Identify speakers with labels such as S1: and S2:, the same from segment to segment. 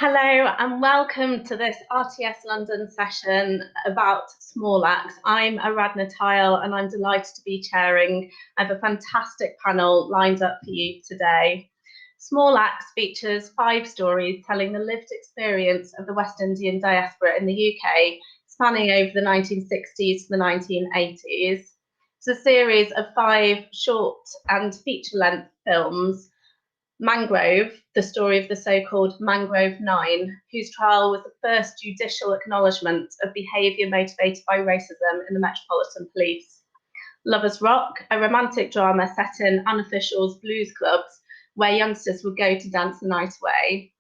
S1: Hello and welcome to this RTS London session about small acts. I'm Aradna Tile and I'm delighted to be chairing. I have a fantastic panel lined up for you today. Small Acts features 5 stories telling the lived experience of the West Indian diaspora in the UK, spanning over the 1960s to the 1980s. It's a series of 5 short and feature-length films. Mangrove, the story of the so-called Mangrove Nine, whose trial was the first judicial acknowledgement of behaviour motivated by racism in the Metropolitan Police. Lovers Rock, a romantic drama set in unofficial blues clubs where youngsters would go to dance the night away.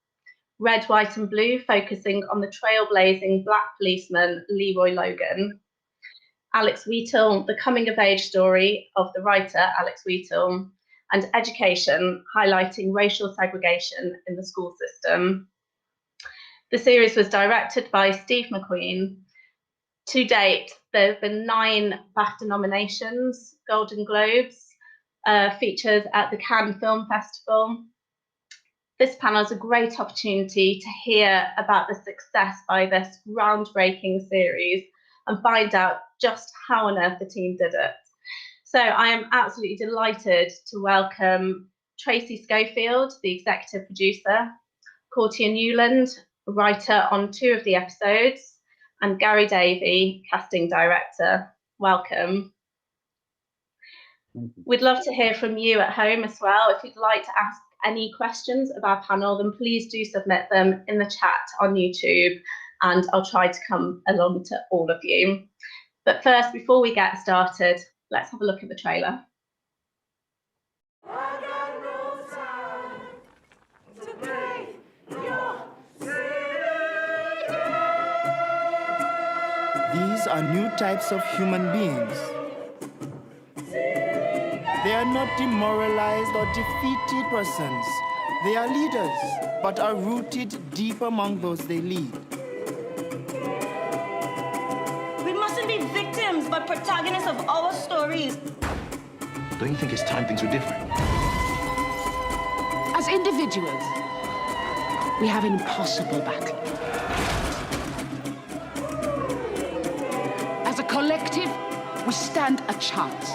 S1: Red, White and Blue, focusing on the trailblazing black policeman Leroy Logan. Alex Wheatle, the coming-of-age story of the writer Alex Wheatle. And Education, highlighting racial segregation in the school system. The series was directed by Steve McQueen. To date, there have been 9 BAFTA nominations, Golden Globes, features at the Cannes Film Festival. This panel is a great opportunity to hear about the success by this groundbreaking series and find out just how on earth the team did it. So I am absolutely delighted to welcome Tracy Schofield, the executive producer, Courtney Newland, writer on 2 of the episodes, and Gary Davey, casting director. Welcome. We'd love to hear from you at home as well. If you'd like to ask any questions of our panel, then please do submit them in the chat on YouTube, and I'll try to come along to all of you. But first, before we get started, let's have a look at the trailer.
S2: These are new types of human beings. They are not demoralized or defeated persons. They are leaders, but are rooted deep among those they lead.
S3: We mustn't be victims, but protagonists of our stories.
S4: Don't you think it's time things were different?
S5: As individuals, we have an impossible battle. As a collective, we stand a chance.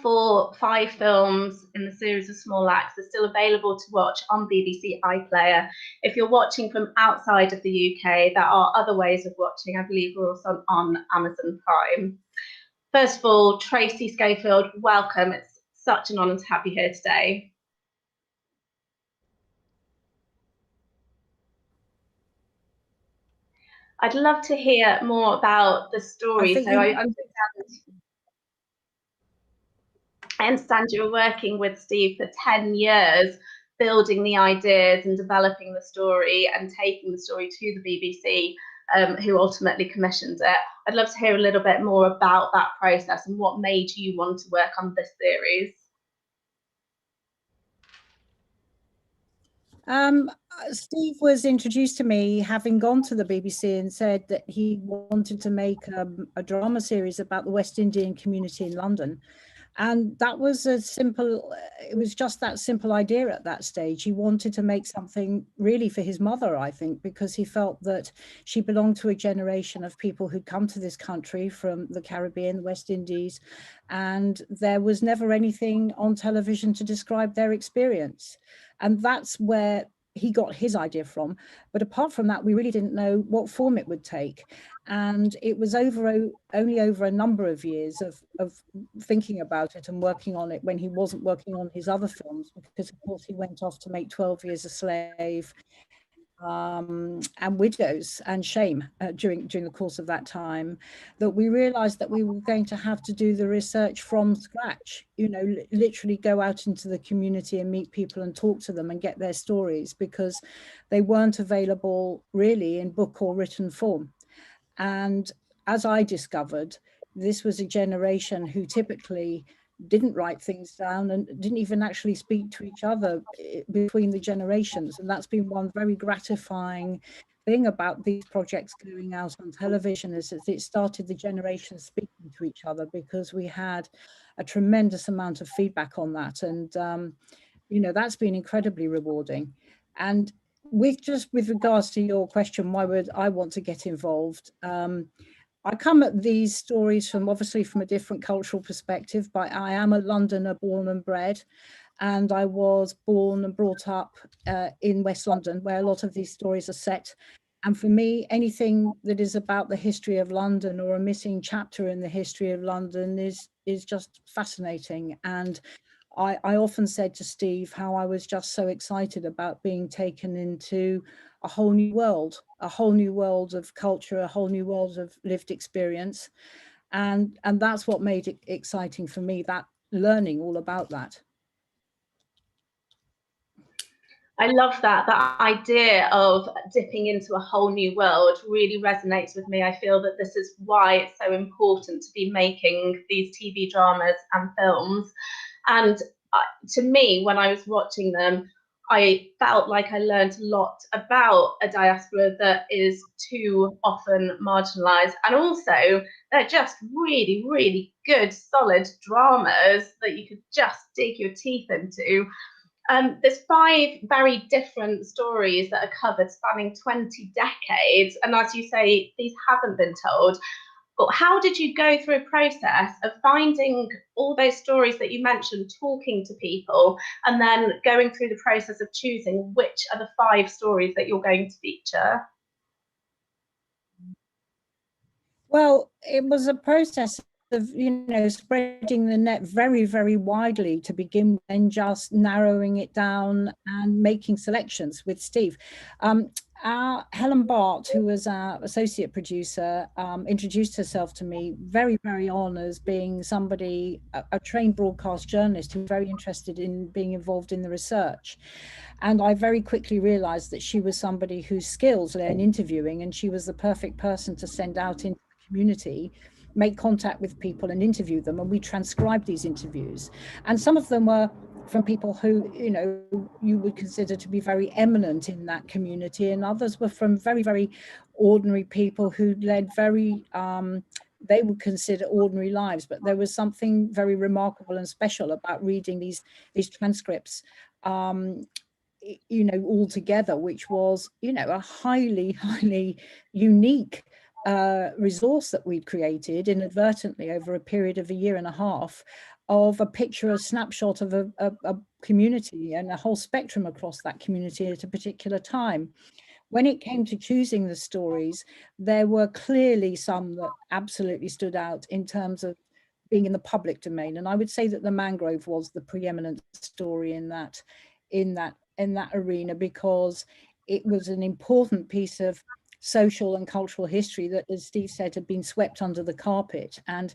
S1: All 5 films in the series of Small Acts are still available to watch on BBC iPlayer. If you're watching from outside of the UK, there are other ways of watching. I believe we're also on Amazon Prime. First of all, Tracy Schofield, welcome. It's such an honour to have you here today. I'd love to hear more about the story. I understand you were working with Steve for 10 years, building the ideas and developing the story and taking the story to the BBC, who ultimately commissioned it. I'd love to hear a little bit more about that process and what made you want to work on this series.
S6: Steve was introduced to me having gone to the BBC and said that he wanted to make a drama series about the West Indian community in London. And that was it was just that simple idea at that stage. He wanted to make something really for his mother, I think, because he felt that she belonged to a generation of people who'd come to this country from the Caribbean, the West Indies, and there was never anything on television to describe their experience. And that's where he got his idea from. But apart from that, we really didn't know what form it would take. And it was only over a number of years of thinking about it and working on it when he wasn't working on his other films, because of course he went off to make 12 Years a Slave and Widows and Shame during the course of that time, that we realized that we were going to have to do the research from scratch, literally go out into the community and meet people and talk to them and get their stories, because they weren't available really in book or written form. And as I discovered, this was a generation who typically didn't write things down and didn't even actually speak to each other between the generations. And that's been one very gratifying thing about these projects going out on television, is that it started the generations speaking to each other, because we had a tremendous amount of feedback on that. And, you know, that's been incredibly rewarding. And with regards to your question, why would I want to get involved? I come at these stories obviously from a different cultural perspective, but I am a Londoner born and bred, and I was born and brought up in West London, where a lot of these stories are set. And for me, anything that is about the history of London, or a missing chapter in the history of London, is just fascinating. And I often said to Steve how I was just so excited about being taken into a whole new world of culture, a whole new world of lived experience. And that's what made it exciting for me, that learning all about that.
S1: I love that. That idea of dipping into a whole new world really resonates with me. I feel that this is why it's so important to be making these TV dramas and films. And to me, when I was watching them, I felt like I learned a lot about a diaspora that is too often marginalised. And also, they're just really, really good, solid dramas that you could just dig your teeth into. There's 5 very different stories that are covered, spanning 20 decades. And as you say, these haven't been told. But how did you go through a process of finding all those stories that you mentioned, talking to people, and then going through the process of choosing which are the 5 stories that you're going to feature?
S6: Well, it was a process of, you know, spreading the net very, very widely to begin with, and just narrowing it down and making selections with Steve. Helen Bart, who was our associate producer, introduced herself to me very, very on as being somebody, a trained broadcast journalist who was very interested in being involved in the research. And I very quickly realized that she was somebody whose skills lay in interviewing, and she was the perfect person to send out into the community, make contact with people and interview them. And we transcribed these interviews. And some of them were from people who, you know, you would consider to be very eminent in that community. And others were from very, very ordinary people who led very, they would consider ordinary lives. But there was something very remarkable and special about reading these transcripts, you know, all together, which was, you know, a highly, highly unique resource that we'd created inadvertently over a period of 1.5 years, of a picture, a snapshot of a community and a whole spectrum across that community at a particular time. When it came to choosing the stories, there were clearly some that absolutely stood out in terms of being in the public domain. And I would say that the mangrove was the preeminent story in that arena, because it was an important piece of social and cultural history that, as Steve said, had been swept under the carpet. And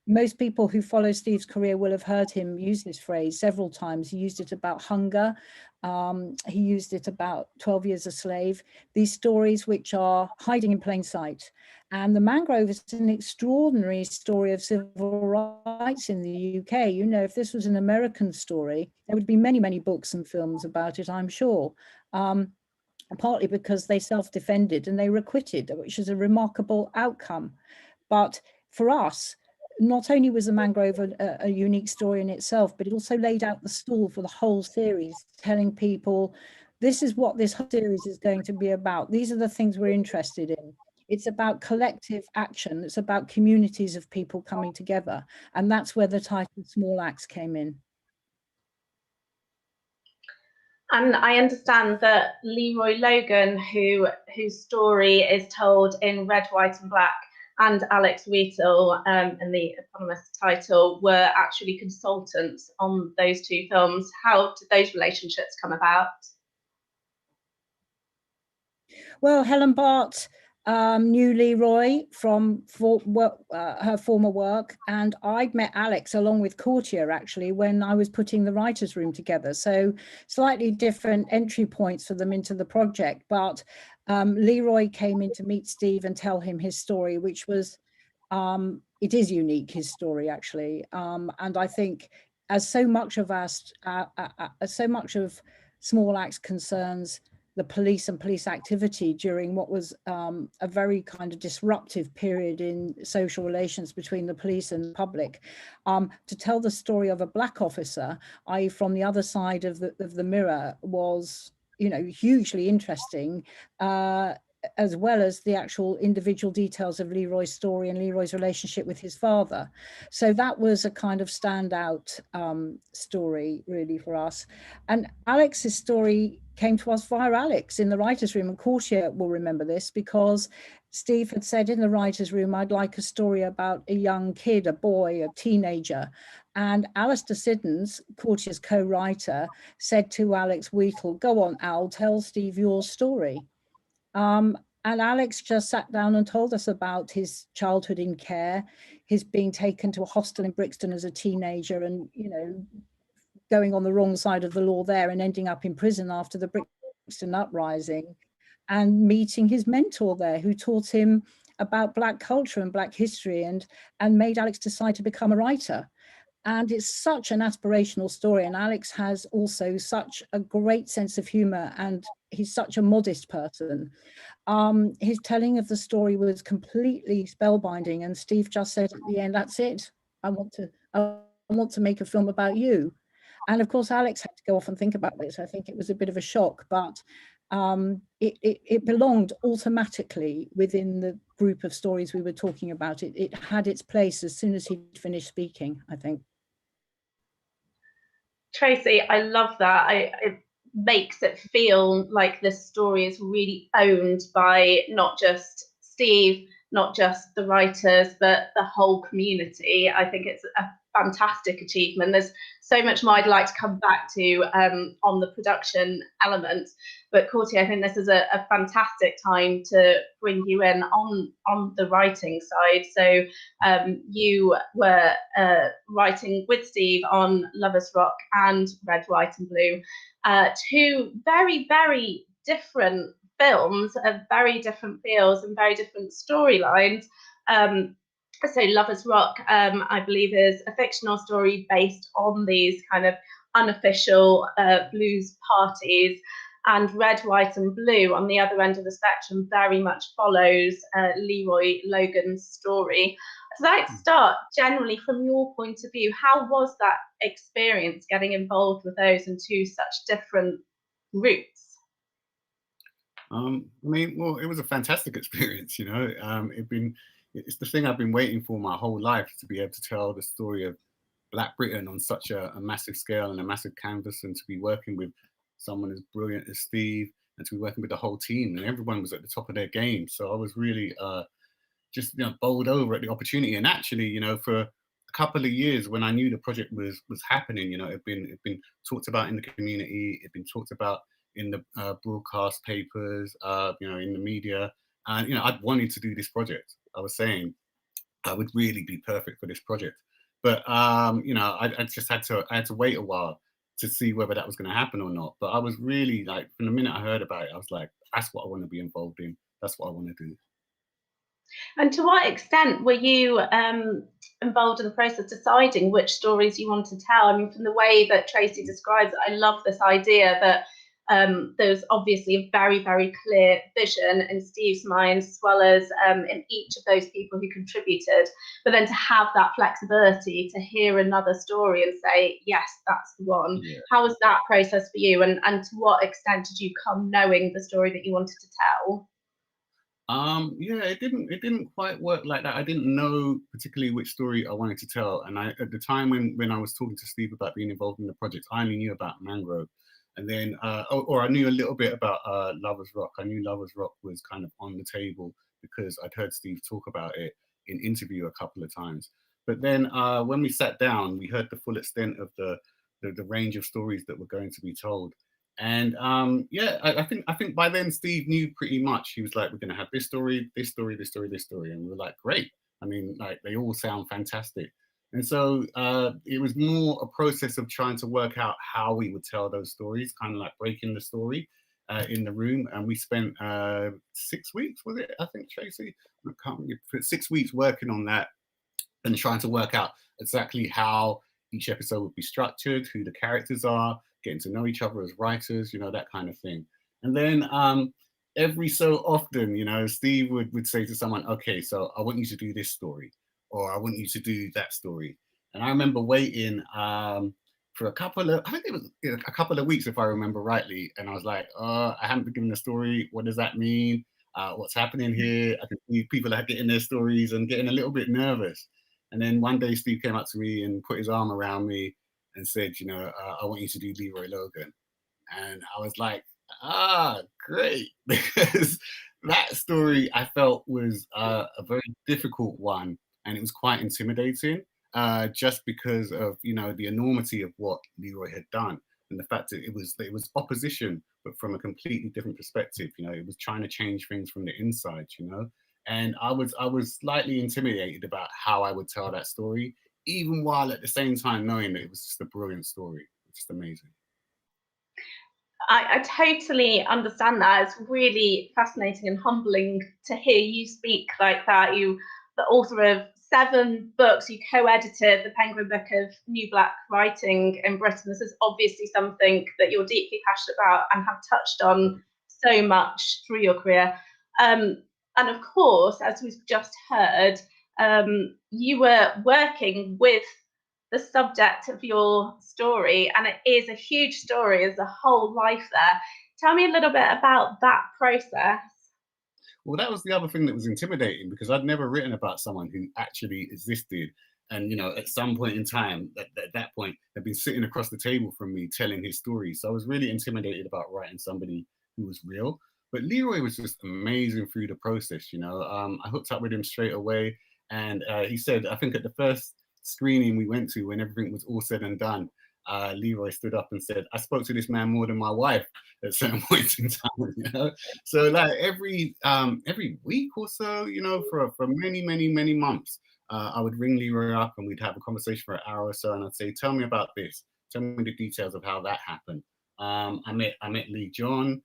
S6: most people who follow Steve's career will have heard him use this phrase several times. He used it about hunger. He used it about 12 Years a Slave, these stories which are hiding in plain sight. And The Mangrove is an extraordinary story of civil rights in the UK. You know, if this was an American story, there would be many, many books and films about it, I'm sure. Partly because they self-defended and they were acquitted, which is a remarkable outcome. But for us, not only was The Mangrove a unique story in itself, but it also laid out the stall for the whole series, telling people, this is what this whole series is going to be about. These are the things we're interested in. It's about collective action. It's about communities of people coming together. And that's where the title Small Acts came in.
S1: And I understand that Leroy Logan, whose story is told in Red, White and Black, and Alex Wheatle in the eponymous title, were actually consultants on those 2 films. How did those relationships come about?
S6: Well, Helen Bart knew Leroy from her former work, and I'd met Alex along with Courtier actually when I was putting the writers' room together. So slightly different entry points for them into the project, but Leroy came in to meet Steve and tell him his story, which was It is unique, his story, actually. And I think as so much of Small Acts concerns the police and police activity during what was a very kind of disruptive period in social relations between the police and the public, to tell the story of a Black officer, i.e. from the other side of the mirror, was, you know, hugely interesting, as well as the actual individual details of Leroy's story and Leroy's relationship with his father. So that was a kind of standout story, really, for us. And Alex's story came to us via Alex in the writer's room, and Courtier will remember this, because Steve had said in the writer's room, I'd like a story about a young kid, a boy, a teenager. And Alistair Siddons, Courtier's co-writer, said to Alex Wheatle, go on, Al, tell Steve your story. And Alex just sat down and told us about his childhood in care, his being taken to a hostel in Brixton as a teenager, and, you know, going on the wrong side of the law there and ending up in prison after the Brixton uprising, and meeting his mentor there, who taught him about Black culture and Black history, and made Alex decide to become a writer. And it's such an aspirational story. And Alex has also such a great sense of humor, and he's such a modest person. His telling of the story was completely spellbinding. And Steve just said at the end, that's it. I want to make a film about you. And of course, Alex had to go off and think about this. I think it was a bit of a shock, but it belonged automatically within the group of stories we were talking about. It had its place as soon as he'd finished speaking, I think.
S1: Tracy, I love that. It makes it feel like this story is really owned by not just Steve, not just the writers, but the whole community. I think it's a fantastic achievement. There's so much more I'd like to come back to on the production element. But Courtney, I think this is a fantastic time to bring you in on the writing side. So you were writing with Steve on Lovers Rock and Red, White and Blue, two very, very different films of very different feels and very different storylines. So Lovers Rock, I believe, is a fictional story based on these kind of unofficial blues parties, and Red, White and Blue on the other end of the spectrum very much follows Leroy Logan's story. So I'd like to start generally from your point of view. How was that experience getting involved with those in two such different routes?
S7: I mean, well, it was a fantastic experience, you know. It's the thing I've been waiting for my whole life, to be able to tell the story of Black Britain on such a massive scale and a massive canvas, and to be working with someone as brilliant as Steve, and to be working with the whole team, and everyone was at the top of their game. So I was really just, you know, bowled over at the opportunity. And actually, you know, for a couple of years when I knew the project was happening, you know, it'd been talked about in the community, it'd been talked about in the broadcast papers, you know, in the media, and you know, I'd wanted to do this project. I was saying I would really be perfect for this project, but you know, I just had to wait a while to see whether that was going to happen or not. But I was really, like, from the minute I heard about it, I was like, that's what I want to be involved in. That's what I want to do.
S1: And to what extent were you involved in the process deciding which stories you want to tell? I mean, from the way that Tracy describes it, I love this idea that there's obviously a very, very clear vision in Steve's mind, as well as in each of those people who contributed, but then to have that flexibility to hear another story and say, yes, that's the one. Yeah. How was that process for you, and to what extent did you come knowing the story that you wanted to tell?
S7: Yeah, it didn't quite work like that. I didn't know particularly which story I wanted to tell, and at the time when I was talking to Steve about being involved in the project, I only knew about Mangrove. And then, or I knew a little bit about Lovers Rock. I knew Lovers Rock was kind of on the table because I'd heard Steve talk about it in interview a couple of times. But then when we sat down, we heard the full extent of the range of stories that were going to be told. And yeah, I think by then Steve knew pretty much. He was like, we're going to have this story, this story, this story, this story. And we were like, great. I mean, like, they all sound fantastic. And so it was more a process of trying to work out how we would tell those stories, kind of like breaking the story. in the room, and we spent 6 weeks, was it? I think, Tracy? I can't remember. 6 weeks working on that and trying to work out exactly how each episode would be structured, who the characters are, getting to know each other as writers, you know, that kind of thing. And then every so often, you know, Steve would say to someone, okay, so I want you to do this story, or I want you to do that story. And I remember waiting for a couple of, I think it was a couple of weeks, if I remember rightly. And I was like, I haven't been given a story. What does that mean? What's happening here? I can see people are getting their stories and getting a little bit nervous. And then one day Steve came up to me and put his arm around me and said, you know, I want you to do Leroy Logan. And I was like, great. Because that story I felt was a very difficult one, and it was quite intimidating, just because of, you know, the enormity of what Leroy had done, and the fact that it was opposition, but from a completely different perspective. You know, it was trying to change things from the inside, you know. And I was slightly intimidated about how I would tell that story, even while at the same time knowing that it was just a brilliant story. It's just amazing.
S1: I totally understand that. It's really fascinating and humbling to hear you speak like that. You, the author of 7 books, you co-edited the Penguin Book of New Black Writing in Britain. This is obviously something that you're deeply passionate about and have touched on so much through your career. And of course, as we've just heard, you were working with the subject of your story, and it is a huge story. There's a whole life there. Tell me a little bit about that process.
S7: Well, that was the other thing that was intimidating, because I'd never written about someone who actually existed, and, you know, at some point in time, at that point, had been sitting across the table from me telling his story. So I was really intimidated about writing somebody who was real. But Leroy was just amazing through the process, you know. I hooked up with him straight away, and he said, I think at the first screening we went to, when everything was all said and done, Leroy stood up and said, I spoke to this man more than my wife at certain points in time, you know. So like every week or so, you know, for many months, I would ring Leroy up and we'd have a conversation for an hour or so, and I'd say, tell me about this, tell me the details of how that happened. I met Lee John,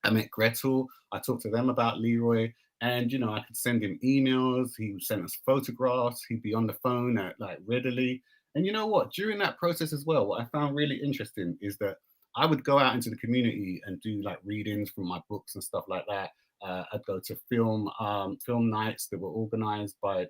S7: I met Gretel, I talked to them about Leroy, and, you know, I could send him emails, he would send us photographs, he'd be on the phone like readily. And you know what, during that process as well, what I found really interesting is that I would go out into the community and do like readings from my books and stuff like that. I'd go to film nights that were organized by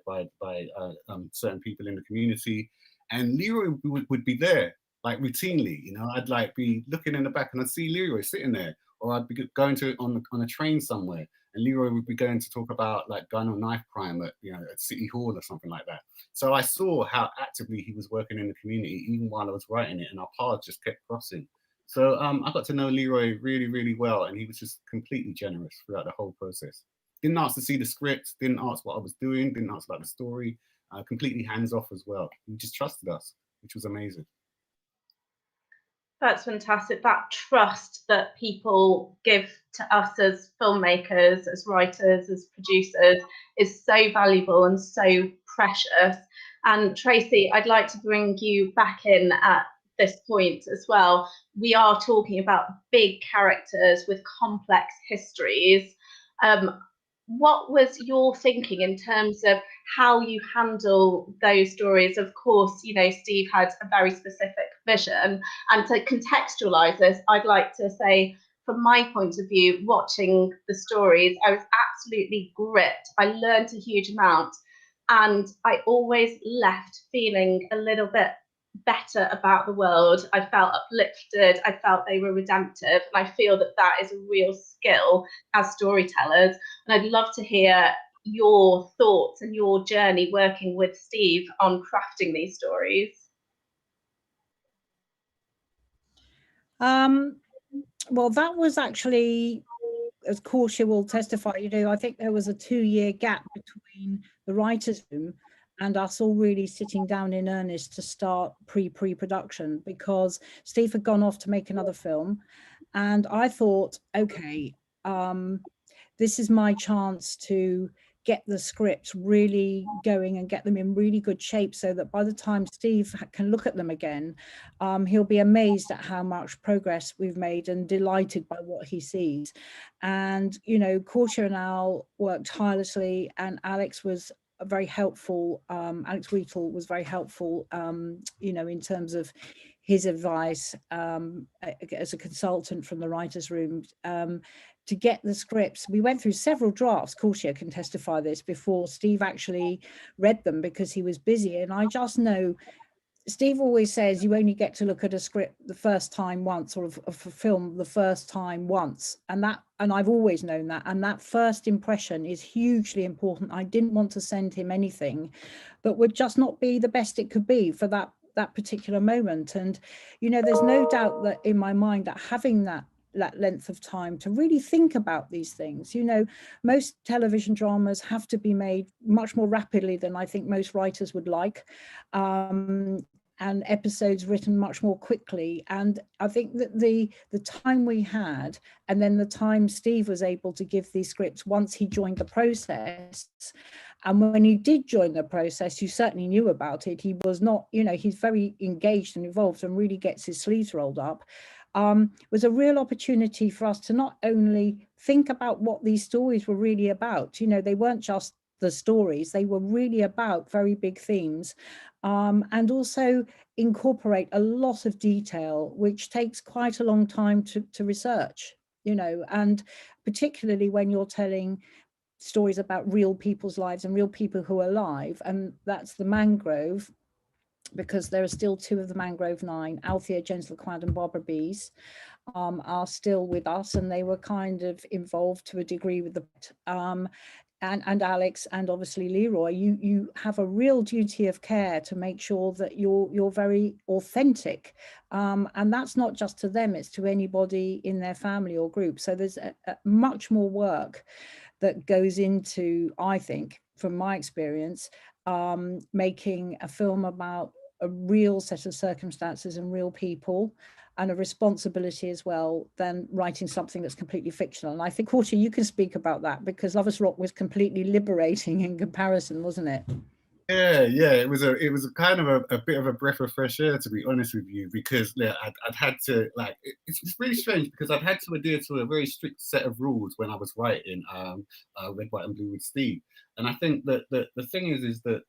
S7: certain people in the community, and Leroy would be there like routinely. You know, I'd like be looking in the back and I'd see Leroy sitting there, or I'd be going to on a train somewhere, and Leroy would be going to talk about like gun or knife crime at, you know, at City Hall or something like that. So I saw how actively he was working in the community even while I was writing it, and our paths just kept crossing. So I got to know Leroy really, really well, and he was just completely generous throughout the whole process. Didn't ask to see the script, didn't ask what I was doing, didn't ask about the story, completely hands off as well. He just trusted us, which was amazing.
S1: That's fantastic. That trust that people give to us as filmmakers, as writers, as producers is so valuable and so precious. And Tracy, I'd like to bring you back in at this point as well. We are talking about big characters with complex histories. What was your thinking in terms of how you handle those stories? Of course, you know, Steve had a very specific vision, and to contextualize this, I'd like to say, from my point of view, watching the stories, I was absolutely gripped. I learned a huge amount, and I always left feeling a little bit better about the world. I felt uplifted. I felt they were redemptive, and I feel that that is a real skill as storytellers. And I'd love to hear your thoughts and your journey working with Steve on crafting these stories.
S6: Well, that was actually, as Portia will testify, you know, I think there was a 2-year gap between the writer's room and us all really sitting down in earnest to start pre-production, because Steve had gone off to make another film. And I thought, okay, this is my chance to get the scripts really going and get them in really good shape, so that by the time Steve can look at them again, he'll be amazed at how much progress we've made and delighted by what he sees. And, you know, Portia and Al worked tirelessly, and Alex was very helpful. Alex Wheatle was very helpful, you know, in terms of his advice as a consultant from the writers' room to get the scripts. We went through several drafts, Portia can testify this, before Steve actually read them because he was busy. And I just know Steve always says you only get to look at a script the first time once, or of a film the first time once, and I've always known that, and that first impression is hugely important. I didn't want to send him anything that would just not be the best it could be for that particular moment. And you know, there's no doubt that in my mind that having that length of time to really think about these things, you know, most television dramas have to be made much more rapidly than I think most writers would like, and episodes written much more quickly. And I think that the time we had, and then the time Steve was able to give these scripts once he joined the process, and when he did join the process, you certainly knew about it. He was not, you know, he's very engaged and involved and really gets his sleeves rolled up. Was a real opportunity for us to not only think about what these stories were really about, you know, they weren't just the stories, they were really about very big themes, and also incorporate a lot of detail, which takes quite a long time to research, you know, and particularly when you're telling stories about real people's lives and real people who are alive, and that's the Mangrove, because there are still 2 of the Mangrove 9, Althea, James LeQuand and Barbara Bees, are still with us, and they were kind of involved to a degree with the and Alex, and obviously Leroy. You have a real duty of care to make sure that you're very authentic, and that's not just to them, it's to anybody in their family or group. So there's a much more work that goes into, I think, from my experience, making a film about a real set of circumstances and real people, and a responsibility as well, than writing something that's completely fictional. And I think, Portia, you can speak about that, because Lovers Rock was completely liberating in comparison, wasn't it?
S7: Yeah, it was a kind of a bit of a breath of fresh air, to be honest with you, because I'd had to, like, it's really strange, because I'd had to adhere to a very strict set of rules when I was writing Red, White and Blue with Steve. And I think that the thing is that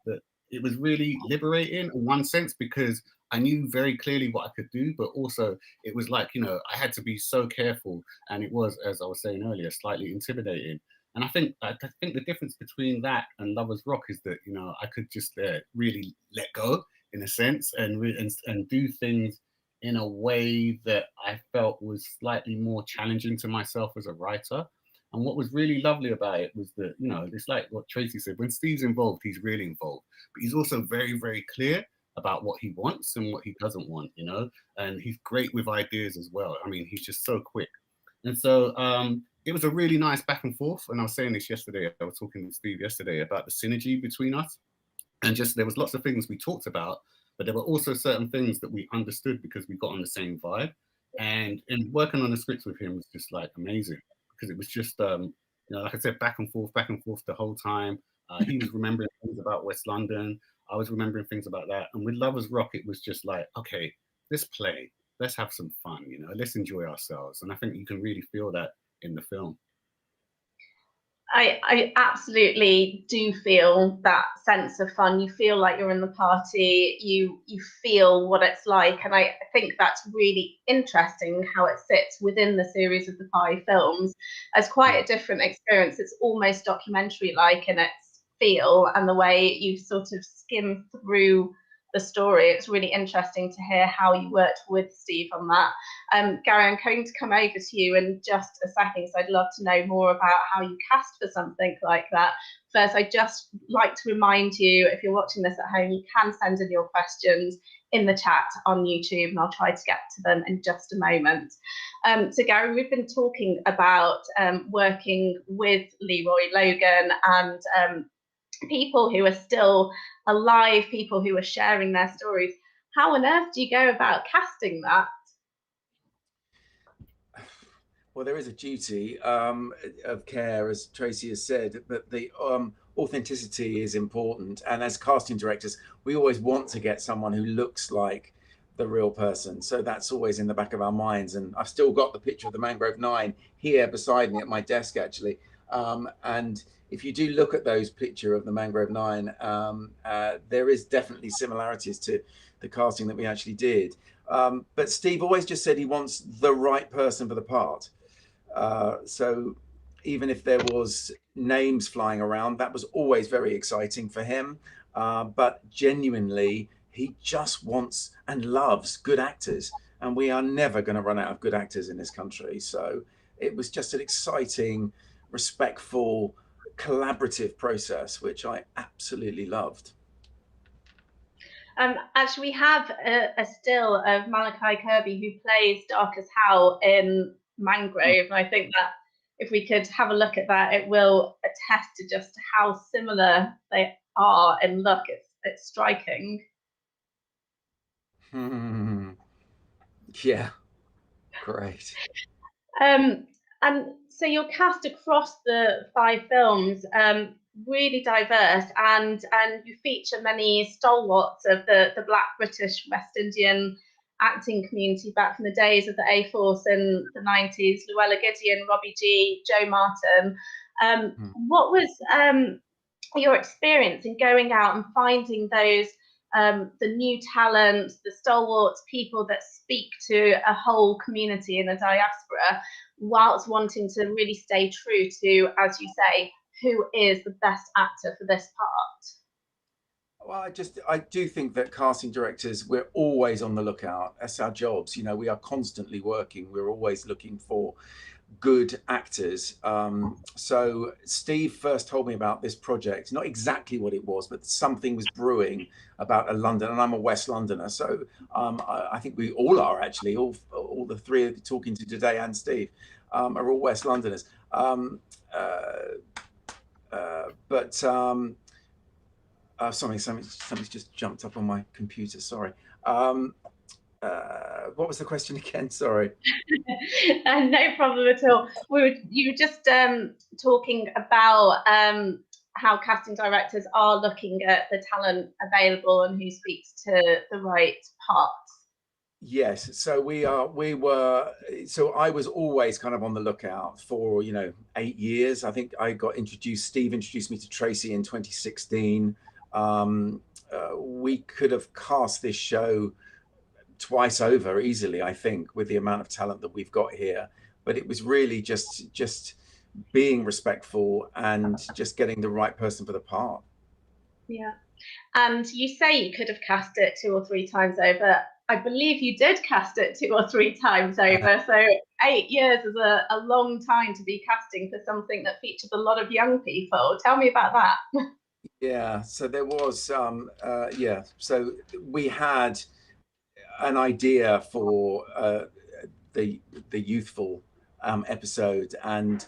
S7: it was really liberating in one sense, because I knew very clearly what I could do, but also it was like, you know, I had to be so careful, and it was, as I was saying earlier, slightly intimidating. And I think the difference between that and Lovers Rock is that, you know, I could just really let go, in a sense, and do things in a way that I felt was slightly more challenging to myself as a writer. And what was really lovely about it was that, you know, it's like what Tracy said, when Steve's involved, he's really involved, but he's also very, very clear about what he wants and what he doesn't want, you know, and he's great with ideas as well. I mean, he's just so quick. And so it was a really nice back and forth. And I was saying this yesterday, I was talking to Steve yesterday about the synergy between us. And just, there was lots of things we talked about, but there were also certain things that we understood because we got on the same vibe. And working on the scripts with him was just like amazing, because it was just, you know, like I said, back and forth the whole time. He was remembering things about West London. I was remembering things about that. And with Lovers Rock, it was just like, okay, let's play. Let's have some fun, you know, let's enjoy ourselves. And I think you can really feel that in the film.
S1: I absolutely do feel that sense of fun. You feel like you're in the party, you feel what it's like. And I think that's really interesting how it sits within the series of the 5 films as quite a different experience. It's almost documentary-like in its feel and the way you sort of skim through the story. It's really interesting to hear how you worked with Steve on that. Gary, I'm going to come over to you in just a second, because I'd love to know more about how you cast for something like that. First, I'd just like to remind you, if you're watching this at home, you can send in your questions in the chat on YouTube, and I'll try to get to them in just a moment. So Gary, we've been talking about working with Leroy Logan and people who are still alive, people who are sharing their stories. How on earth do you go about casting that?
S8: Well, there is a duty of care, as Tracy has said, but the authenticity is important. And as casting directors, we always want to get someone who looks like the real person. So that's always in the back of our minds. And I've still got the picture of the Mangrove 9 here beside me at my desk, actually. And if you do look at those picture of the Mangrove 9, there is definitely similarities to the casting that we actually did. But Steve always just said he wants the right person for the part. So even if there was names flying around, that was always very exciting for him. But genuinely, he just wants and loves good actors. And we are never going to run out of good actors in this country. So it was just an exciting, respectful, collaborative process, which I absolutely loved.
S1: Actually, we have a still of Malachi Kirby who plays Darcus Howe in Mangrove. And I think that if we could have a look at that, it will attest to just how similar they are in look. It's striking.
S8: Yeah, great.
S1: And so you're cast across the 5 films, really diverse, and you feature many stalwarts of the Black British West Indian acting community back from the days of the A-Force in the 90s, Llewellyn Gideon, Robbie G, Joe Martin. What was your experience in going out and finding those the new talent, the stalwarts, people that speak to a whole community in the diaspora, whilst wanting to really stay true to, as you say, who is the best actor for this part?
S8: Well, I do think that casting directors, we're always on the lookout. That's our jobs. You know, we are constantly working. We're always looking for good actors. So Steve first told me about this project, not exactly what it was, but something was brewing about a London, and I'm a West Londoner. So I think we all are actually, all the 3 of you talking to today and Steve are all West Londoners. Something's just jumped up on my computer, sorry. What was the question again? Sorry.
S1: No problem at all. You were just talking about how casting directors are looking at the talent available and who speaks to the right parts.
S8: Yes, so I was always kind of on the lookout for, 8 years. I think Steve introduced me to Tracy in 2016. We could have cast this show twice over easily, I think, with the amount of talent that we've got here. But it was really just being respectful and just getting the right person for the part.
S1: Yeah. And you say you could have cast it 2 or 3 times over. I believe you did cast it 2 or 3 times over. So 8 years is a long time to be casting for something that features a lot of young people. Tell me about that.
S8: Yeah, so there was, so we had an idea for the youthful episode, and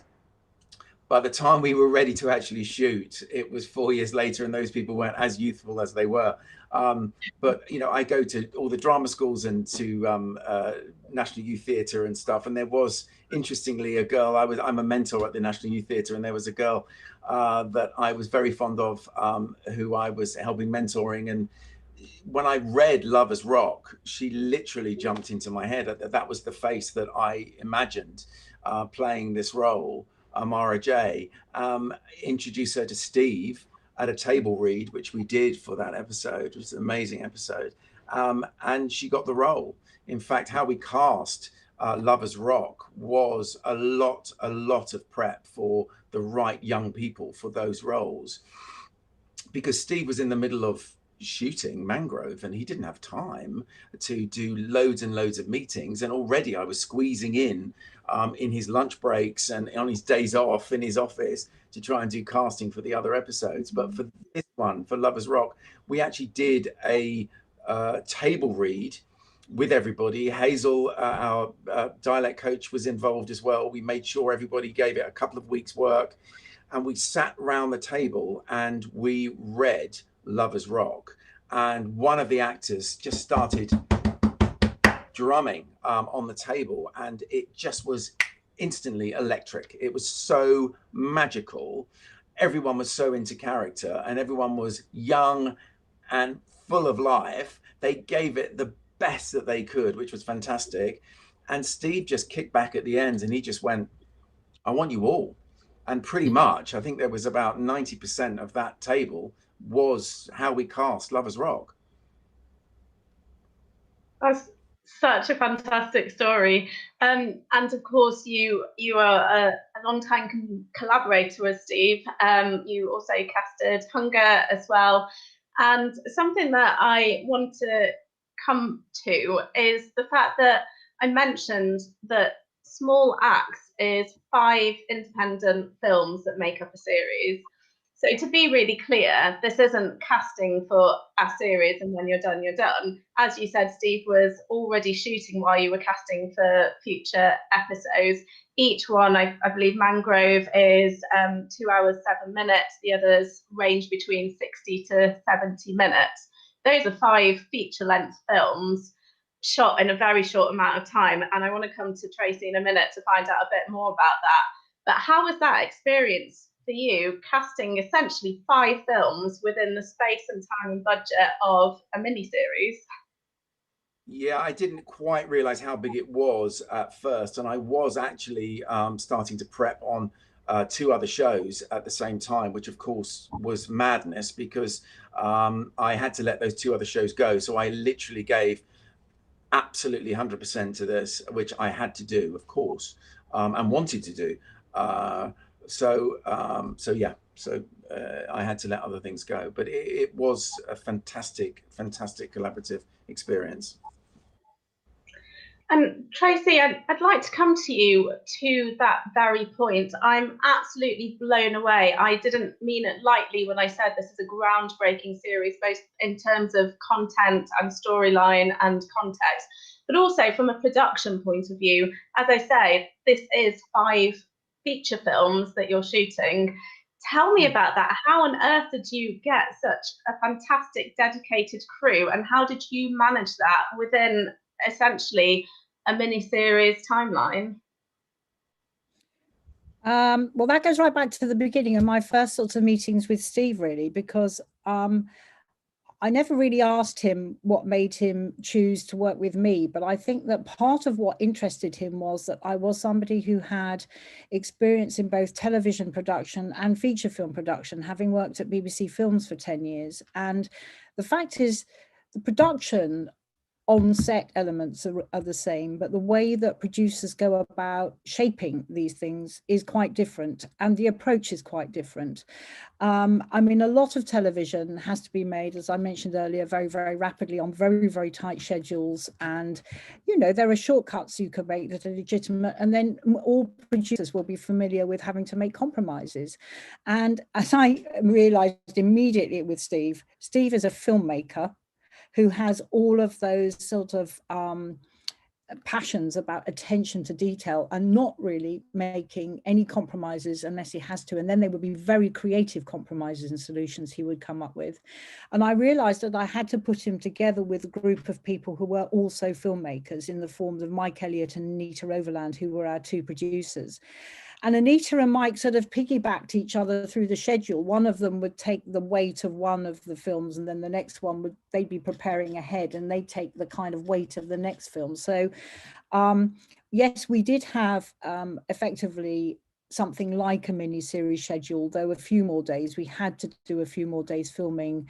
S8: by the time we were ready to actually shoot, it was 4 years later, and those people weren't as youthful as they were. But I go to all the drama schools and to National Youth Theatre and stuff, and there was, interestingly, a girl. I'm a mentor at the National Youth Theatre, and there was a girl that I was very fond of, who I was helping mentoring. And when I read Lovers Rock, she literally jumped into my head. That was the face that I imagined playing this role. Mara J. Introduced her to Steve at a table read, which we did for that episode. It was an amazing episode. And she got the role. In fact, how we cast Lovers Rock was a lot of prep for the right young people for those roles, because Steve was in the middle of shooting Mangrove and he didn't have time to do loads and loads of meetings, and already I was squeezing in his lunch breaks and on his days off in his office to try and do casting for the other episodes. But for this one, for Lovers Rock, we actually did a table read with everybody. Hazel, our dialect coach, was involved as well. We made sure everybody gave it a couple of weeks work, and we sat round the table and we read Lovers Rock, and one of the actors just started drumming on the table, and it just was instantly electric. It was so magical, everyone was so into character and everyone was young and full of life. They gave it the best that they could, which was fantastic. And Steve just kicked back at the end and he just went, I want you all. And pretty much, I think there was about 90% of that table was how we cast Lovers Rock.
S1: That's such a fantastic story. And of course, you are a long-time collaborator with Steve. You also casted Hunger as well. And something that I want to come to is the fact that I mentioned that Small Acts is 5 independent films that make up a series. So to be really clear, this isn't casting for a series and when you're done, you're done. As you said, Steve was already shooting while you were casting for future episodes. Each one, I believe Mangrove is 2 hours, 7 minutes. The others range between 60 to 70 minutes. Those are 5 feature-length films shot in a very short amount of time. And I want to come to Tracy in a minute to find out a bit more about that. But how was that experience for you, casting essentially 5 films within the space and time and budget of a miniseries?
S8: Yeah, I didn't quite realize how big it was at first. And I was actually starting to prep on 2 other shows at the same time, which of course was madness because I had to let those 2 other shows go. So I literally gave absolutely 100% to this, which I had to do, of course, and wanted to do. So I had to let other things go, but it was a fantastic collaborative experience.
S1: And Tracy, I'd like to come to you to that very point. I'm absolutely blown away. I didn't mean it lightly when I said this is a groundbreaking series, both in terms of content and storyline and context, but also from a production point of view. As I say, this is 5 feature films that you're shooting. Tell me about that. How on earth did you get such a fantastic, dedicated crew, and how did you manage that within essentially a mini-series timeline?
S6: Well, that goes right back to the beginning of my first sorts of meetings with Steve, really, because I never really asked him what made him choose to work with me, but I think that part of what interested him was that I was somebody who had experience in both television production and feature film production, having worked at BBC Films for 10 years. And the fact is, the production on-set elements are the same, but the way that producers go about shaping these things is quite different, and the approach is quite different. I mean, a lot of television has to be made, as I mentioned earlier, very, very rapidly on very, very tight schedules. And, you know, there are shortcuts you can make that are legitimate, and then all producers will be familiar with having to make compromises. And as I realized immediately with Steve is a filmmaker who has all of those sort of passions about attention to detail and not really making any compromises unless he has to. And then they would be very creative compromises and solutions he would come up with. And I realized that I had to put him together with a group of people who were also filmmakers in the forms of Mike Elliott and Anita Overland, who were our 2 producers. And Anita and Mike sort of piggybacked each other through the schedule. One of them would take the weight of one of the films, and then the next one they'd be preparing ahead, and they'd take the kind of weight of the next film. So yes, we did have effectively something like a mini-series schedule, though a few more days. We had to do a few more days filming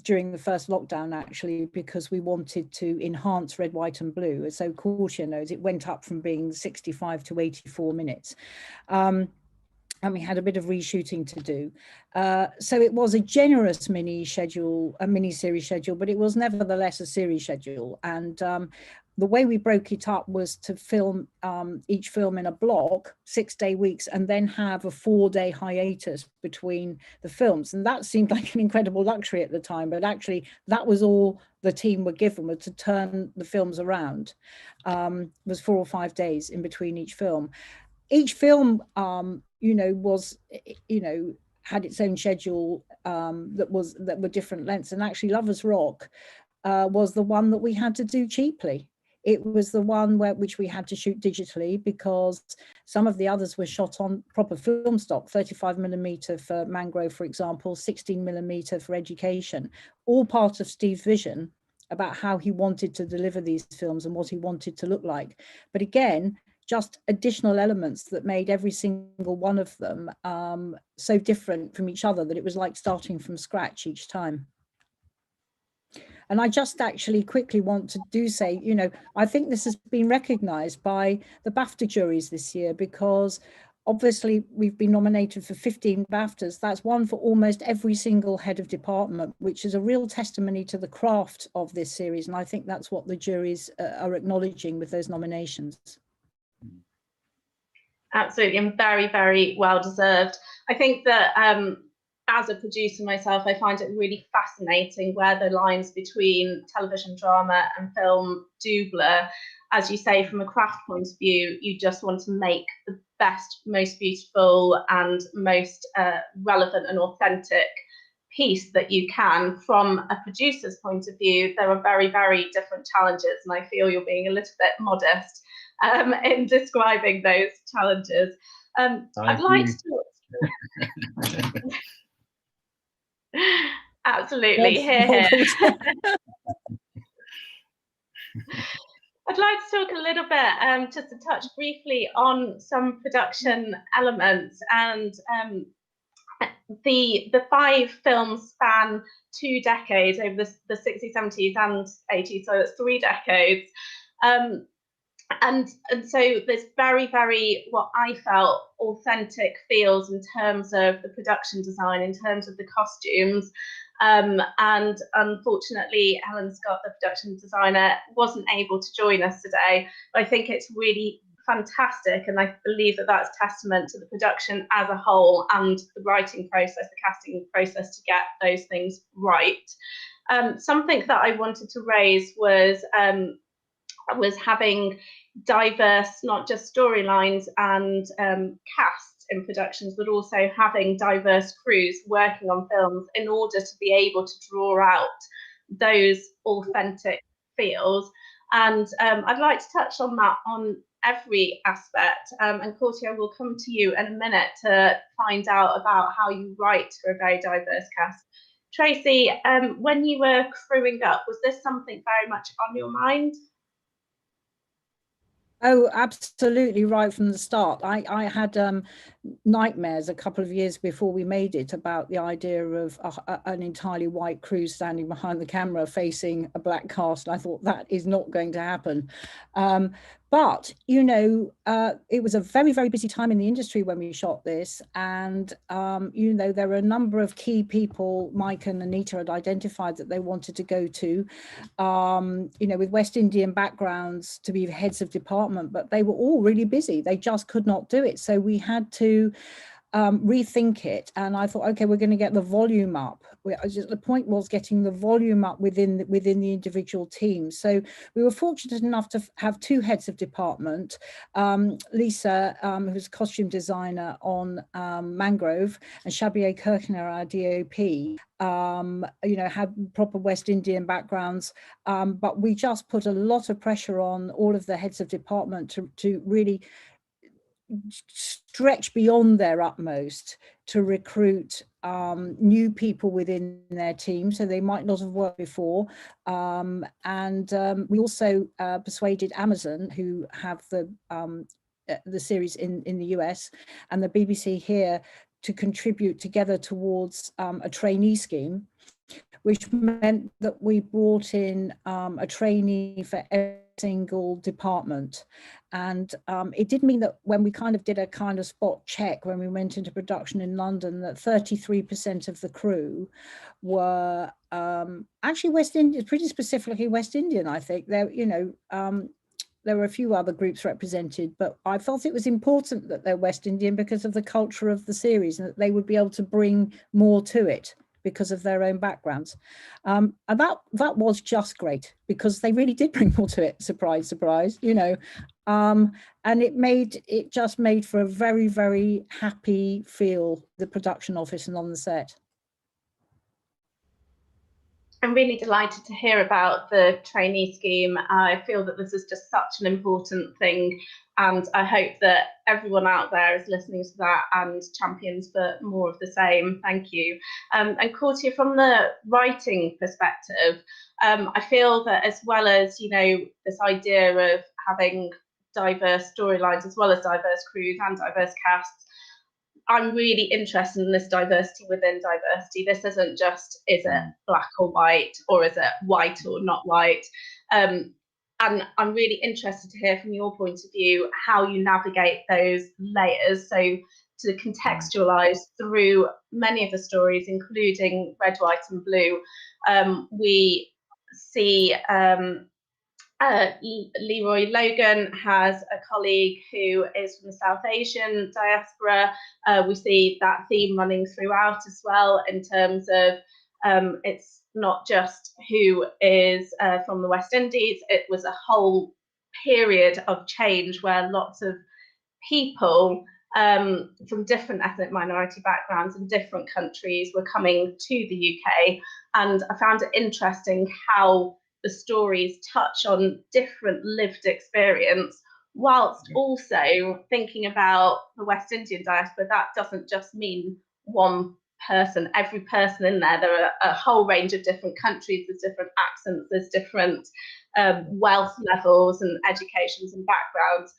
S6: during the first lockdown, actually, because we wanted to enhance Red, White and Blue. So Courtier knows it went up from being 65 to 84 minutes. And we had a bit of reshooting to do. So it was a generous mini-series schedule, but it was nevertheless a series schedule. And the way we broke it up was to film each film in a block, 6-day weeks, and then have a 4-day hiatus between the films. And that seemed like an incredible luxury at the time, but actually that was all the team were given, was to turn the films around. It was 4 or 5 days in between each film. Each film, had its own schedule that were different lengths. And actually Lovers Rock was the one that we had to do cheaply. It was the one which we had to shoot digitally because some of the others were shot on proper film stock, 35mm for Mangrove, for example, 16mm for Education, all part of Steve's vision about how he wanted to deliver these films and what he wanted to look like. But again, just additional elements that made every single one of them so different from each other that it was like starting from scratch each time. And I just actually quickly want to say, you know, I think this has been recognized by the BAFTA juries this year, because obviously we've been nominated for 15 BAFTAs. That's one for almost every single head of department, which is a real testimony to the craft of this series. And I think that's what the juries are acknowledging with those nominations.
S1: Absolutely, and very, very well deserved. I think that as a producer myself, I find it really fascinating where the lines between television drama and film do blur. As you say, from a craft point of view, you just want to make the best, most beautiful and most relevant and authentic piece that you can. From a producer's point of view, there are very, very different challenges, and I feel you're being a little bit modest in describing those challenges. I'd like to absolutely hear. I'd like to talk a little bit, just to touch briefly on some production elements, and the 5 films span 2 decades over the 60s, 70s and 80s, so it's 3 decades. And so there's very, very, what I felt, authentic feels in terms of the production design, in terms of the costumes. And unfortunately, Helen Scott, the production designer, wasn't able to join us today. But I think it's really fantastic, and I believe that that's testament to the production as a whole and the writing process, the casting process to get those things right. Something that I wanted to raise was having diverse, not just storylines and casts in productions, but also having diverse crews working on films in order to be able to draw out those authentic feels. And I'd like to touch on that on every aspect. And Courtney, I will come to you in a minute to find out about how you write for a very diverse cast. Tracy, when you were crewing up, was this something very much on your mind?
S6: Oh, absolutely, right from the start. I had nightmares a couple of years before we made it about the idea of an entirely white crew standing behind the camera facing a black cast. I thought that is not going to happen. But, you know, it was a very, very busy time in the industry when we shot this. And, you know, there were a number of key people Mike and Anita had identified that they wanted to go to, you know, with West Indian backgrounds to be heads of department, but they were all really busy. They just could not do it. So we had to rethink it, and I thought, okay, we're going to get the volume up. The point was getting the volume up within the individual teams. So we were fortunate enough to have 2 heads of department. Lisa, who's a costume designer on Mangrove, and Shabier Kirchner, our DOP, you know, had proper West Indian backgrounds, but we just put a lot of pressure on all of the heads of department to really stretch beyond their utmost to recruit new people within their team, so they might not have worked before. And we also persuaded Amazon, who have the series in the US, and the BBC here, to contribute together towards a trainee scheme, which meant that we brought in a trainee for every single department. And it did mean that when we kind of did a kind of spot check when we went into production in London, that 33% of the crew were actually West Indian, pretty specifically West Indian, I think. There, you know, there were a few other groups represented, but I felt it was important that they're West Indian because of the culture of the series, and that they would be able to bring more to it because of their own backgrounds. And that was just great, because they really did bring more to it, surprise, surprise, you know. And it just made for a very, very happy feel, the production office and on the set.
S1: I'm really delighted to hear about the trainee scheme. I feel that this is just such an important thing, and I hope that everyone out there is listening to that and champions for more of the same. Thank you. And Courtier, from the writing perspective, I feel that as well as, you know, this idea of having diverse storylines as well as diverse crews and diverse casts, I'm really interested in this diversity within diversity. This isn't just, is it black or white, or is it white or not white? And I'm really interested to hear from your point of view how you navigate those layers. So to contextualize through many of the stories, including Red, White and Blue, we see Leroy Logan has a colleague who is from the South Asian diaspora. We see that theme running throughout as well, in terms of it's not just who is from the West Indies. It was a whole period of change where lots of people from different ethnic minority backgrounds in different countries were coming to the UK. And I found it interesting how the stories touch on different lived experience, whilst also thinking about the West Indian diaspora. That doesn't just mean one person, every person in there. There are a whole range of different countries, there's different accents, there's different wealth levels and educations and backgrounds.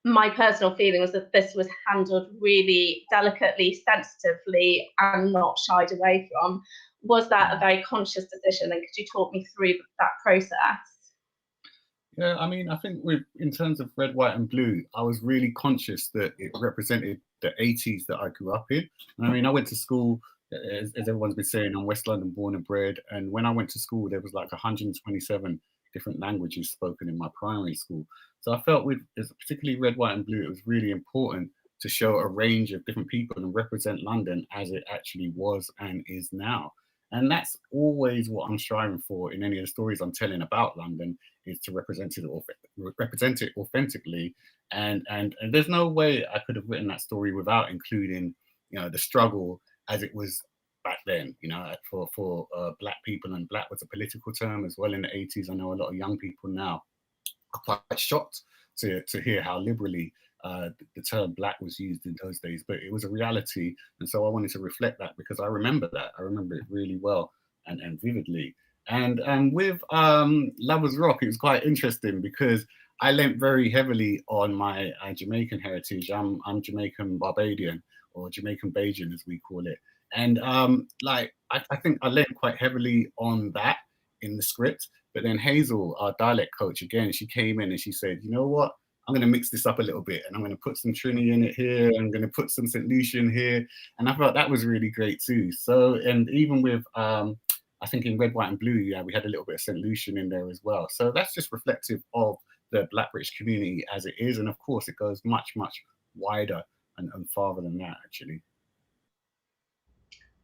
S1: My personal feeling was that this was handled really delicately, sensitively, and not shied away from. Was that a very conscious decision? And could you talk me through that process?
S7: Yeah, I mean, I think in terms of Red, White and Blue, I was really conscious that it represented the 80s that I grew up in. And I mean, I went to school, as everyone's been saying, I'm West London born and bred. And when I went to school, there was like 127 different languages spoken in my primary school. So I felt particularly Red, White and Blue, it was really important to show a range of different people and represent London as it actually was and is now. And that's always what I'm striving for in any of the stories I'm telling about London, is to represent it authentically. And there's no way I could have written that story without including, you know, the struggle as it was back then, you know, for black people. And black was a political term as well in the 80s. I know a lot of young people now are quite shocked to hear how liberally the term black was used in those days, but it was a reality. And so I wanted to reflect that, because I remember that. I remember it really well and vividly. And with Lovers Rock, it was quite interesting because I leant very heavily on my Jamaican heritage. I'm Jamaican Barbadian, or Jamaican Bajan as we call it. And I think I leant quite heavily on that in the script. But then Hazel, our dialect coach, again, she came in and she said, you know what? I'm going to mix this up a little bit, and I'm going to put some Trini in it here. I'm going to put some St. Lucian here. And I thought that was really great too. So, and even with, I think in Red, White and Blue, yeah, we had a little bit of St. Lucian in there as well. So that's just reflective of the Black British community as it is. And of course, it goes much, much wider and farther than that, actually.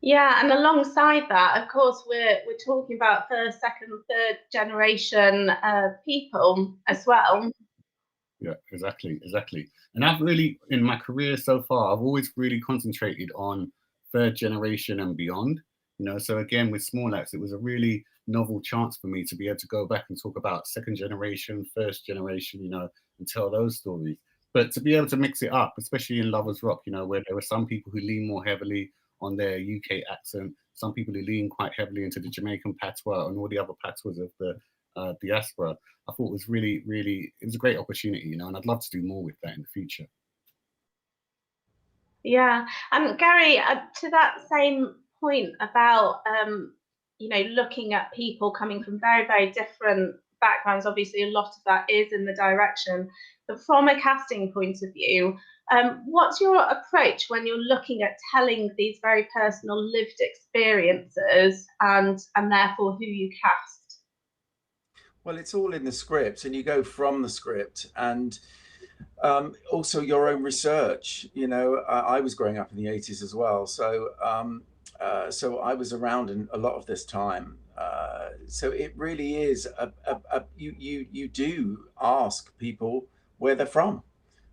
S1: Yeah, and alongside that, of course, we're talking about first, second, third generation people as well.
S7: Yeah, exactly. And I've really, in my career so far, I've always really concentrated on third generation and beyond. You know, so again, with Small Acts, it was a really novel chance for me to be able to go back and talk about second generation, first generation, you know, and tell those stories. But to be able to mix it up, especially in Lovers Rock, you know, where there were some people who lean more heavily on their UK accent, some people who lean quite heavily into the Jamaican patois and all the other patois of the diaspora, I thought was really, it was a great opportunity, you know, and I'd love to do more with that in the future.
S1: Yeah, and Gary, to that same point about, you know, looking at people coming from very, very different backgrounds, obviously a lot of that is in the direction, but from a casting point of view, what's your approach when you're looking at telling these very personal lived experiences and therefore who you cast?
S8: Well, it's all in the script, and you go from the script, and also your own research. You know, I was growing up in the 80s as well, so so I was around in a lot of this time. So it really is you do ask people where they're from,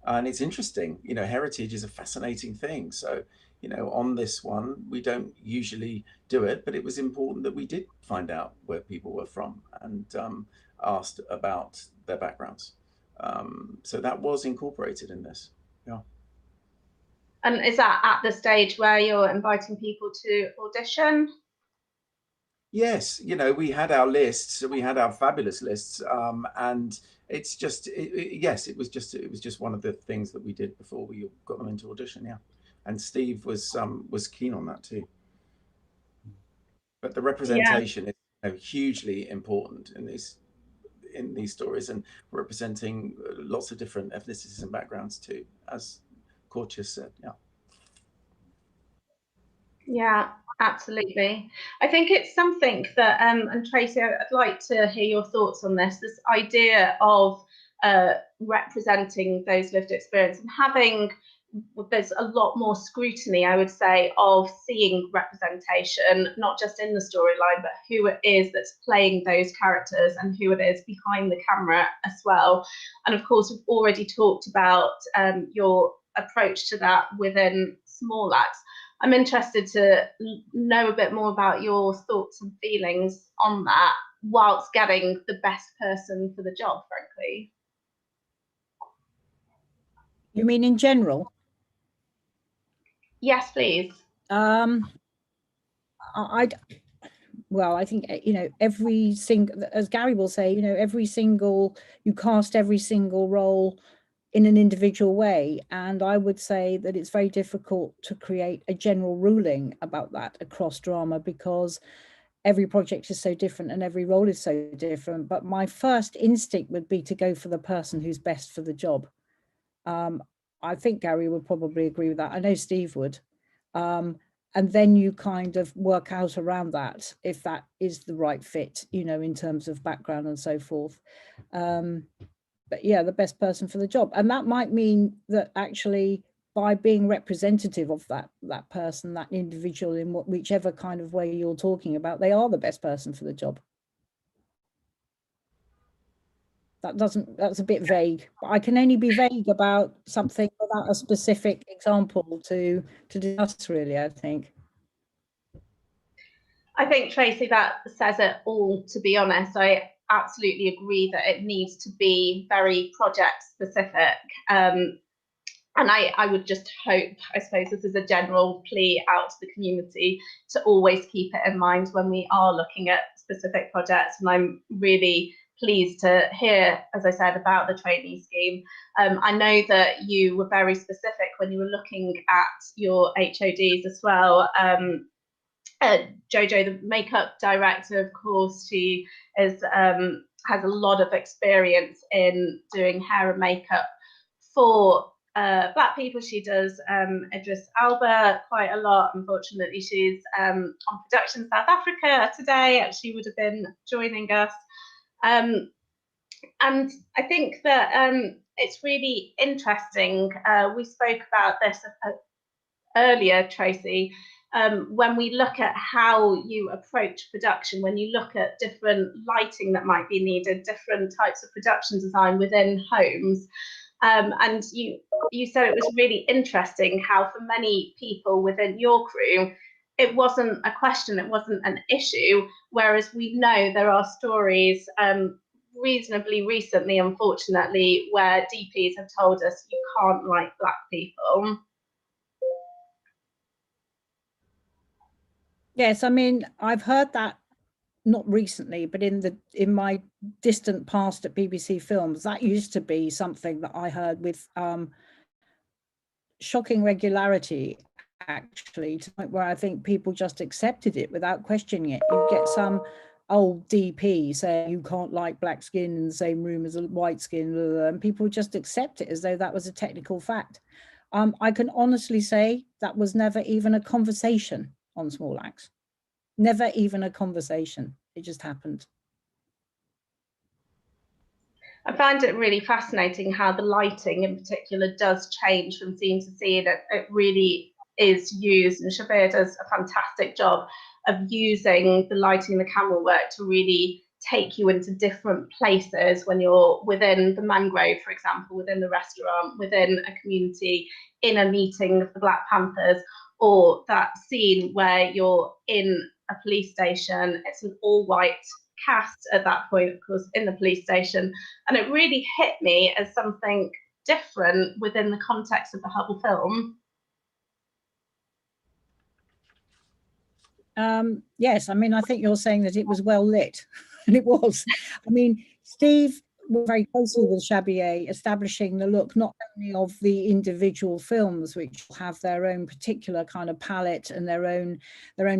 S8: and it's interesting. You know, heritage is a fascinating thing. So you know, on this one, we don't usually do it, but it was important that we did find out where people were from and asked about their backgrounds. So that was incorporated in this. Yeah.
S1: And is that at the stage where you're inviting people to audition?
S8: Yes, you know, we had our lists, we had our fabulous lists, and it's just, yes, it was just one of the things that we did before we got them into audition. Yeah, and Steve was keen on that too. But the representation is, you know, hugely important in these stories, and representing lots of different ethnicities and backgrounds too, as Courtier said. Yeah.
S1: Yeah, absolutely. I think it's something that, and Tracy, I'd like to hear your thoughts on this idea of representing those lived experience and having, there's a lot more scrutiny, I would say, of seeing representation, not just in the storyline, but who it is that's playing those characters and who it is behind the camera as well. And of course, we've already talked about your approach to that within Small Acts. I'm interested to know a bit more about your thoughts and feelings on that, whilst getting the best person for the job, frankly.
S6: You mean in general?
S1: Yes, please.
S6: Well, I think, you know, every single, as Gary will say, you know, you cast every single role in an individual way. And I would say that it's very difficult to create a general ruling about that across drama, because every project is so different and every role is so different. But my first instinct would be to go for the person who's best for the job. I think Gary would probably agree with that. I know Steve would. And then you kind of work out around that, if that is the right fit, you know, in terms of background and so forth. But yeah, the best person for the job. And that might mean that actually by being representative of that person, that individual, in whichever kind of way you're talking about, they are the best person for the job. That's a bit vague. I can only be vague about something without a specific example to discuss, really, I think.
S1: I think, Tracy, that says it all, to be honest. I absolutely agree that it needs to be very project specific. And I would just hope, I suppose this is a general plea out to the community, to always keep it in mind when we are looking at specific projects. And I'm really pleased to hear, as I said, about the trainee scheme. I know that you were very specific when you were looking at your HODs as well. Jojo, the makeup director, of course, she is has a lot of experience in doing hair and makeup for Black people. She does Idris Elba quite a lot. Unfortunately, she's on production South Africa today. She would have been joining us. And I think that it's really interesting. We spoke about this earlier, Tracy. When we look at how you approach production, when you look at different lighting that might be needed, different types of production design within homes, and you said it was really interesting how for many people within your crew, it wasn't a question, it wasn't an issue, whereas we know there are stories reasonably recently, unfortunately, where DPs have told us you can't like Black people.
S6: Yes, I mean, I've heard that not recently, but in my distant past at BBC Films, that used to be something that I heard with shocking regularity, actually, to the point where I think people just accepted it without questioning it. You get some old DP saying you can't like black skin in the same room as a white skin, and people just accept it as though that was a technical fact. I can honestly say that was never even a conversation on Small Acts. Never even a conversation. It just happened.
S1: I find it really fascinating how the lighting in particular does change from scene to scene. It really is used, and Shabir does a fantastic job of using the lighting, the camera work to really take you into different places when you're within the mangrove, for example, within the restaurant, within a community, in a meeting of the Black Panthers, or that scene where you're in a police station. It's an all-white cast at that point, of course, in the police station, and it really hit me as something different within the context of the Hubble film.
S6: Yes, I mean, I think you're saying that it was well lit, and it was. I mean, Steve worked very closely with Chabier, establishing the look not only of the individual films, which have their own particular kind of palette and their own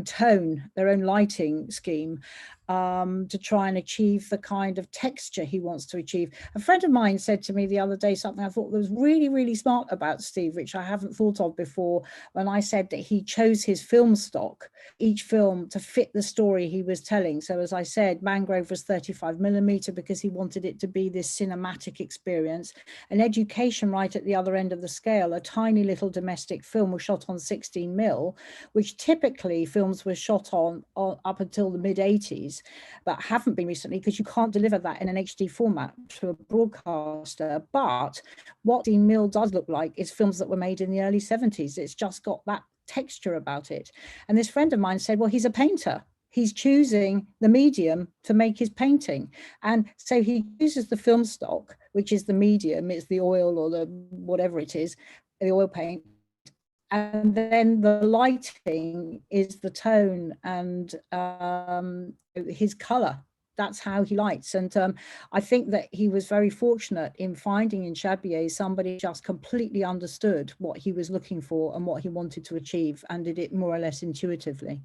S6: tone, their own lighting scheme, to try and achieve the kind of texture he wants to achieve. A friend of mine said to me the other day something I thought was really, really smart about Steve, which I haven't thought of before, when I said that he chose his film stock, each film, to fit the story he was telling. So as I said, Mangrove was 35mm because he wanted it to be this cinematic experience. An Education right at the other end of the scale, a tiny little domestic film, was shot on 16mm, which typically films were shot on up until the mid-80s, but haven't been recently, because you can't deliver that in an HD format to a broadcaster. But what 16mm does look like is films that were made in the early 70s. It's just got that texture about it. And this friend of mine said, well, he's a painter. He's choosing the medium to make his painting. And so he uses the film stock, which is the medium, it's the oil or the whatever it is, the oil paint. And then the lighting is the tone and his color. That's how he lights. And I think that he was very fortunate in finding in Chabier somebody just completely understood what he was looking for and what he wanted to achieve, and did it more or less intuitively.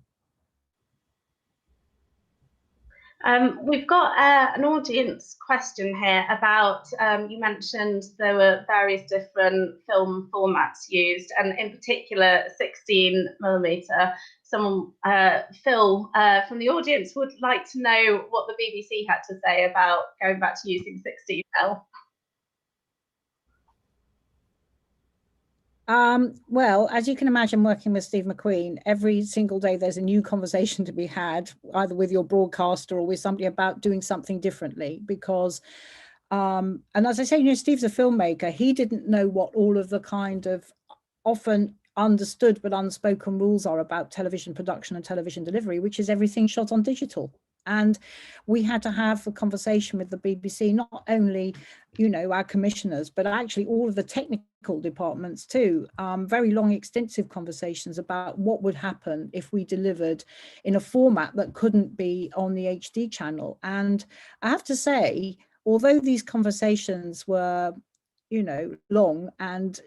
S1: We've got an audience question here about, you mentioned there were various different film formats used, and in particular 16mm. Someone, Phil from the audience, would like to know what the BBC had to say about going back to using 16mm.
S6: Well, as you can imagine, working with Steve McQueen, every single day there's a new conversation to be had, either with your broadcaster or with somebody about doing something differently. Because, and as I say, you know, Steve's a filmmaker. He didn't know what all of the kind of often understood but unspoken rules are about television production and television delivery, which is everything shot on digital. And we had to have a conversation with the BBC, not only, you know, our commissioners, but actually all of the technical departments too. Very long, extensive conversations about what would happen if we delivered in a format that couldn't be on the HD channel. And I have to say, although these conversations were, you know, long and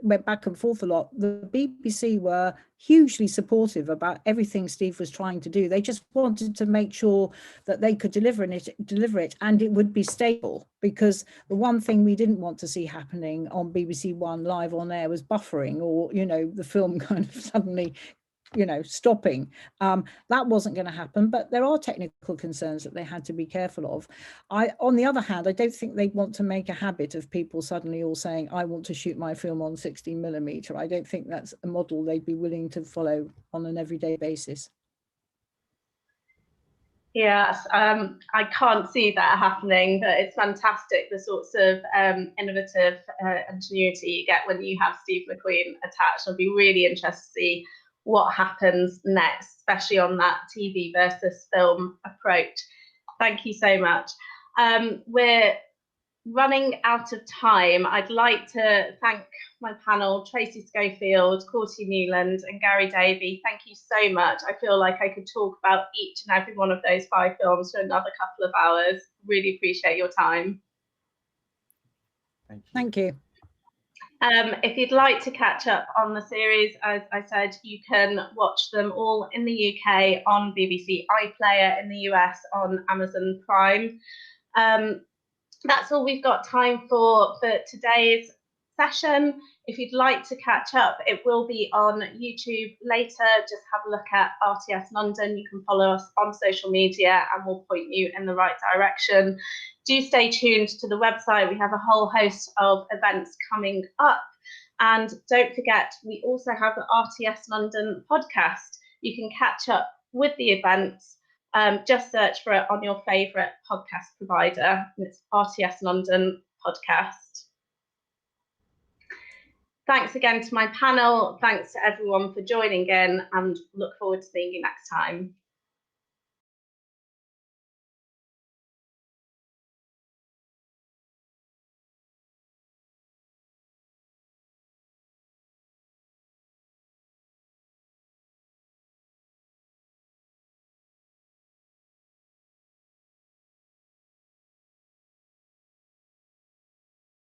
S6: went back and forth a lot, the BBC were hugely supportive about everything Steve was trying to do. They just wanted to make sure that they could deliver it and it would be stable, because the one thing we didn't want to see happening on BBC One live on air was buffering, or, you know, the film kind of suddenly, you know, stopping. That wasn't going to happen, but there are technical concerns that they had to be careful of. On the other hand, I don't think they want to make a habit of people suddenly all saying, I want to shoot my film on 16mm. I don't think that's a model they'd be willing to follow on an everyday basis.
S1: Yes, I can't see that happening, but it's fantastic, the sorts of innovative ingenuity you get when you have Steve McQueen attached. I'll be really interested to see what happens next, especially on that TV versus film approach. Thank you so much. We're running out of time. I'd like to thank my panel, Tracy Schofield, Courtney Newland and Gary Davey. Thank you so much. I feel like I could talk about each and every one of those 5 films for another couple of hours. Really appreciate your time.
S8: Thank you.
S6: Thank you.
S1: If you'd like to catch up on the series, as I said, you can watch them all in the UK on BBC iPlayer, in the US on Amazon Prime. That's all we've got time for today's session. If you'd like to catch up, it will be on YouTube later. Just have a look at RTS London. You can follow us on social media and we'll point you in the right direction. Do stay tuned to the website. We have a whole host of events coming up. And don't forget, we also have the RTS London podcast. You can catch up with the events Just search for it on your favourite podcast provider. It's RTS London podcast. Thanks again to my panel. Thanks to everyone for joining in, and look forward to seeing you next time.